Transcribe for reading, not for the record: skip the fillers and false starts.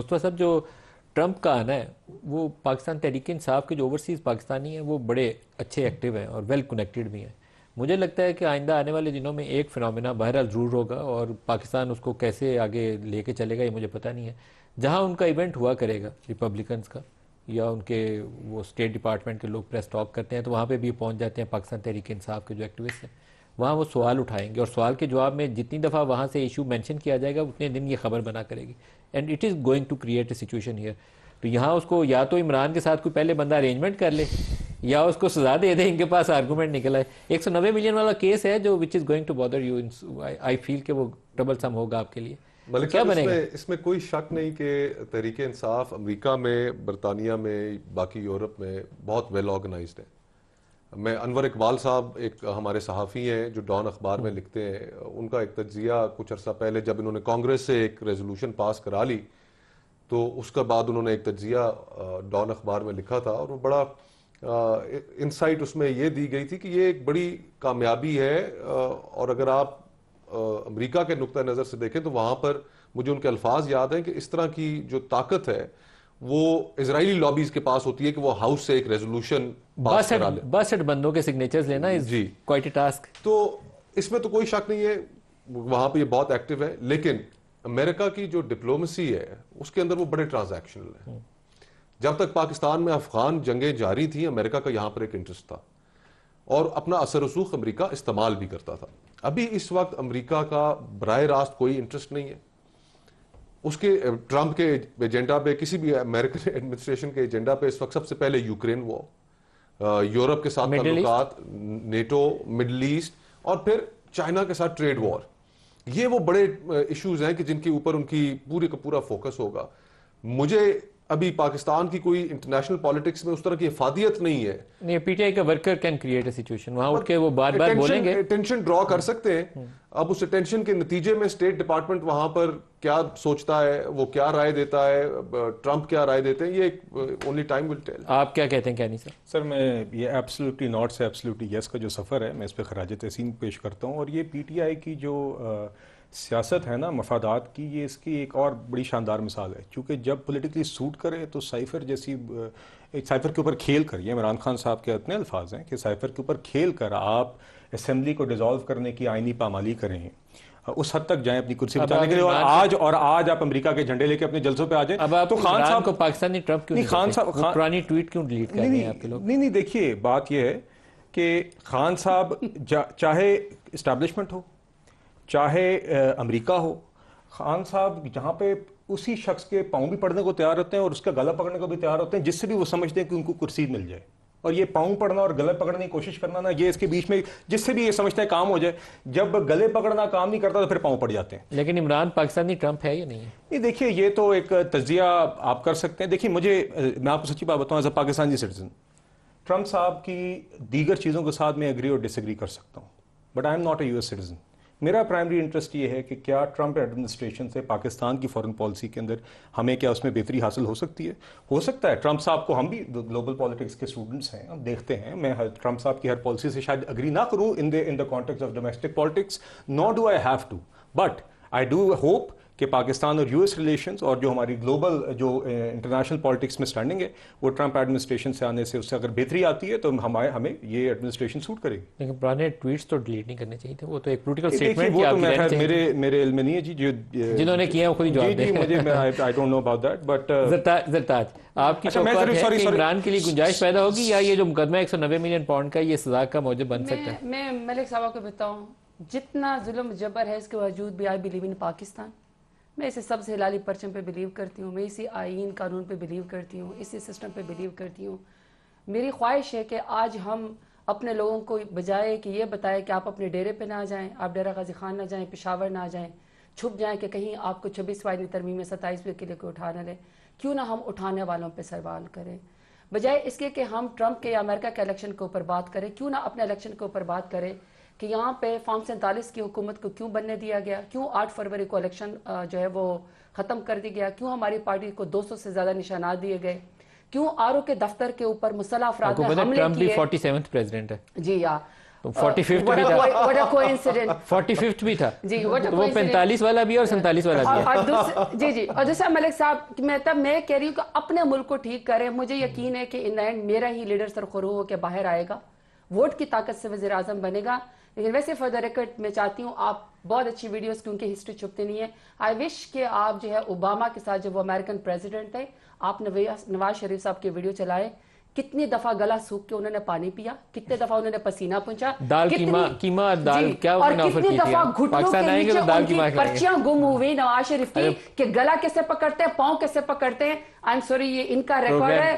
مصطفیٰ صاحب، جو ٹرمپ کا آنا ہے وہ پاکستان تحریک انصاف کے جو اوورسیز پاکستانی ہیں وہ بڑے اچھے ایکٹیو ہیں اور ویل کنیکٹڈ بھی ہیں. مجھے لگتا ہے کہ آئندہ آنے والے دنوں میں ایک فنومینا بہرحال ضرور ہوگا، اور پاکستان اس کو کیسے آگے لے کے چلے گا یہ مجھے پتہ نہیں ہے. جہاں ان کا ایونٹ ہوا کرے گا ریپبلکنز کا، یا ان کے وہ اسٹیٹ ڈپارٹمنٹ کے لوگ پریس ٹاک کرتے ہیں تو وہاں پہ بھی پہنچ جاتے ہیں پاکستان تحریک انصاف کے جو ایکٹیوسٹ ہیں. وہاں وہ سوال اٹھائیں گے، اور سوال کے جواب میں جتنی دفعہ وہاں سے ایشو مینشن کیا جائے گا اتنے دن یہ خبر بنا کرے گی. And it is going to create a situation here. تو یہاں اس کو یا تو عمران کے ساتھ کوئی پہلے بندہ ارینجمنٹ کر لے، یا اس کو سزا دے دے. ان کے پاس آرگومنٹ نکل آئے. 190 ملین والا کیس ہے جو which is going to bother you. I feel کہ وہ ٹربل سم ہوگا آپ کے لیے. ملک صاحب، اس میں کوئی شک نہیں کہ تحریک انصاف امریکہ میں، برطانیہ میں، باقی یورپ میں بہت ویل آرگنائزڈ ہے. میں انور اقبال صاحب ایک ہمارے صحافی ہیں جو ڈان اخبار میں لکھتے ہیں، ان کا ایک تجزیہ کچھ عرصہ پہلے جب انہوں نے کانگریس سے ایک ریزولوشن پاس کرا لی تو اس کے بعد انہوں نے ایک تجزیہ ڈان اخبار میں لکھا تھا، اور وہ بڑا انسائٹ اس میں یہ دی گئی تھی کہ یہ ایک بڑی کامیابی ہے. اور اگر آپ امریکہ کے نقطہ نظر سے دیکھیں تو وہاں پر مجھے ان کے الفاظ یاد ہیں کہ اس طرح کی جو طاقت ہے وہ اسرائیلی لابیز کے پاس ہوتی ہے کہ وہ ہاؤس سے ایک ریزولوشن پاس کرا لے. 62 بندوں کے سگنیچرز لینا از کوائٹ اے ٹاسک. تو اس میں تو کوئی شک نہیں ہے، وہاں پہ یہ بہت ایکٹیو ہے. لیکن امریکہ کی جو ڈپلومیسی ہے اس کے اندر وہ بڑے ٹرانزیکشنل ہے. جب تک پاکستان میں افغان جنگیں جاری تھیں امریکہ کا یہاں پر ایک انٹرسٹ تھا، اور اپنا اثر رسوخ امریکہ استعمال بھی کرتا تھا. ابھی اس وقت امریکہ کا براہ راست کوئی انٹرسٹ نہیں ہے. اس کے ٹرمپ کے ایجنڈا پہ، کسی بھی امریکن ایڈمنسٹریشن کے ایجنڈا پہ اس وقت سب سے پہلے یوکرین وار، یورپ کے ساتھ تعلقات، نیٹو، مڈل ایسٹ، اور پھر چائنا کے ساتھ ٹریڈ وار. یہ وہ بڑے ایشوز ہیں کہ جن کے اوپر ان کی پورے کا پورا فوکس ہوگا. مجھے ابھی پاکستان کی کوئی انٹرنیشنل پالیٹکس میں اس طرح کی افادیت نہیں ہے. نہیں، پی ٹی آئی کا worker can create a situation, وہاں اٹھ کے وہ بار بار بولیں گے، ٹینشن ڈرا کر سکتے ہیں. اب اس ٹینشن کے نتیجے میں اسٹیٹ ڈپارٹمنٹ وہاں پر کیا سوچتا ہے، وہ کیا رائے دیتا ہے، ٹرمپ کیا رائے دیتے ہیں، یہ اونلی ٹائم ول ٹیل. آپ کیا کہتے ہیں کینی صاحب؟ سر، میں یہ ایبسلیوٹلی ناٹ سے ایبسلیوٹلی یس کا جو سفر ہے میں اس پہ خراج تحسین پیش کرتا ہوں. اور یہ پی ٹی آئی کی جو سیاست ہے نا مفادات کی، یہ اس کی ایک اور بڑی شاندار مثال ہے. چونکہ جب پولیٹیکلی سوٹ کرے تو سائفر جیسی سائفر کے اوپر کھیل کر، یہ عمران خان صاحب کے اتنے الفاظ ہیں کہ سائفر کے اوپر کھیل کر آپ اسمبلی کو ڈیزالو کرنے کی آئینی پامالی کریں، اس حد تک جائیں اپنی کرسی بچانے کے لیے. اور آج آپ امریکہ کے جھنڈے لے کے اپنے جلسوں پہ آ جائیں. اب آپ تو خان صاحب کو پاکستانی ٹرمپ کیوں نہیں خان صاحب پرانی ٹویٹ کیوں ڈیلیٹ کر رہے ہیں آپ کے لوگ؟ نہیں، دیکھیے بات یہ ہے کہ خان صاحب چاہے اسٹیبلشمنٹ ہو چاہے امریکہ ہو، خان صاحب جہاں پہ اسی شخص کے پاؤں بھی پڑنے کو تیار ہوتے ہیں اور اس کا گلا پکڑنے کو بھی تیار ہوتے ہیں جس سے بھی وہ سمجھتے ہیں کہ ان کو کرسی مل جائے. اور یہ پاؤں پڑنا اور گلے پکڑنے کی کوشش کرنا نا، یہ اس کے بیچ میں جس سے بھی یہ سمجھتے ہیں کام ہو جائے. جب گلے پکڑنا کام نہیں کرتا تو پھر پاؤں پڑ جاتے ہیں. لیکن عمران پاکستانی ٹرمپ ہے یا نہیں ہے؟ نہیں، دیکھیے یہ تو ایک تجزیہ آپ کر سکتے ہیں. دیکھیے میں آپ کو سچی بات بتاؤں، as a Pakistani citizen Trump صاحب کی دیگر چیزوں کے ساتھ میں ایگری اور ڈس ایگری کر سکتا ہوں، but I am not a U S citizen. میرا پرائمری انٹرسٹ یہ ہے کہ کیا ٹرمپ ایڈمنسٹریشن سے پاکستان کی فارن پالیسی کے اندر ہمیں کیا اس میں بہتری حاصل ہو سکتی ہے. ہو سکتا ہے ٹرمپ صاحب کو، ہم بھی گلوبل پالیٹکس کے اسٹوڈنٹس ہیں، ہم دیکھتے ہیں، میں ٹرمپ صاحب کی ہر پالیسی سے شاید اگری نہ کروں in the context of domestic politics, nor do I have to, but I do hope کہ پاکستان اور یو ایس ریلیشنز اور جو ہماری گلوبل جو انٹرنیشنل پالیٹکس میں اسٹینڈنگ ہے وہ ٹرمپ ایڈمنسٹریشن سے آنے سے اس سے اگر بہتری آتی ہے تو ہمیں یہ ایڈمنسٹریشن سوٹ کرے گی. لیکن پرانے ٹویٹس تو ڈیلیٹ نہیں کرنے چاہیے تھے، وہ تو ایک پولیٹیکل اسٹیٹمنٹ وہ تو میرے علم میں نہیں ہے جی، جنہوں نے کیا وہ خود ہی جواب دیں. مجھے I don't know about that. But Zartaj, آپ کی توقع ہے کہ عمران کے لیے گنجائش پیدا ہوگی یا یہ جو مقدمہ 190 ملین پاؤنڈ کا یہ سزا کا موجب بن سکتا ہے؟ میں ملک صاحب کو بتاؤں، جتنا ظلم جبر ہے اس کے باوجود بھی آئی بلیو ان پاکستان. میں اسے سب سے ہلالی پرچم پہ بلیو کرتی ہوں، میں اسی آئین قانون پہ بلیو کرتی ہوں، اسی سسٹم پہ بلیو کرتی ہوں. میری خواہش ہے کہ آج ہم اپنے لوگوں کو بجائے کہ یہ بتائے کہ آپ اپنے ڈیرے پہ نہ جائیں، آپ ڈیرہ غازی خان نہ جائیں، پشاور نہ جائیں، چھپ جائیں کہ کہیں آپ کو 26 ترمیم میں 27 کے لیے کوئی اٹھا نہ لے. کیوں نہ ہم اٹھانے والوں پہ سوال کریں، بجائے اس کے کہ ہم ٹرمپ کے یا امریکہ کے الیکشن کے اوپر بات کریں. کیوں نہ اپنے الیکشن کے اوپر بات کریں کہ یہاں پہ فارم 47 کی حکومت کو کیوں بننے دیا گیا، کیوں 8 فروری کو الیکشن جو ہے وہ ختم کر دی گیا، کیوں ہماری پارٹی کو 200 سے زیادہ نشانات دیے گئے، کیوں آر او کے دفتر کے اوپر مسلح افراد نے حملے کیے. ٹرمپ بھی 47th پریزیڈنٹ ہے. جی ہاں، تو 45th بھی تھا, what a coincidence. 45th بھی تھا جی what a تو وہ coincidence. 45 والا بھی ہے اور 47 والا بھی ہے. اور جی اور دوسرا ملک صاحب میں کہہ رہی ہوں کہ اپنے ملک کو ٹھیک کریں. مجھے یقین ہے کہ ان اینڈ میرا ہی لیڈر سرخرو ہو کے باہر آئے گا, ووٹ کی طاقت سے وزیر اعظم بنے گا. لیکن ویسے فار دا ریکارڈ میں چاہتی ہوں, آپ بہت اچھی ویڈیوز کیونکہ ہسٹری چھپتے نہیں ہے. آئی وش کہ آپ جو ہے اوباما کے ساتھ جب وہ امریکن پریزیڈنٹ تھے, آپ نواز شریف صاحب کی ویڈیو چلائے. کتنی دفعہ گلا سوکھ کے انہوں نے پانی پیا, کتنے دفعہ انہوں نے پسینہ پہنچا, دال کیما دال کیا اور انہوں نے آفر کتنی کی تھی. دفعہ گھٹنوں کے پاکستان آئیں گے نیچے تو دال ان کی کیما کھلائیں گے. پرچیاں گم ہوئی نواز شریف کی کہ گلا کیسے پکڑتے ہیں, پاؤں کیسے پکڑتے ہیں. آئی ایم سوری, یہ ان کا ریکارڈ ہے.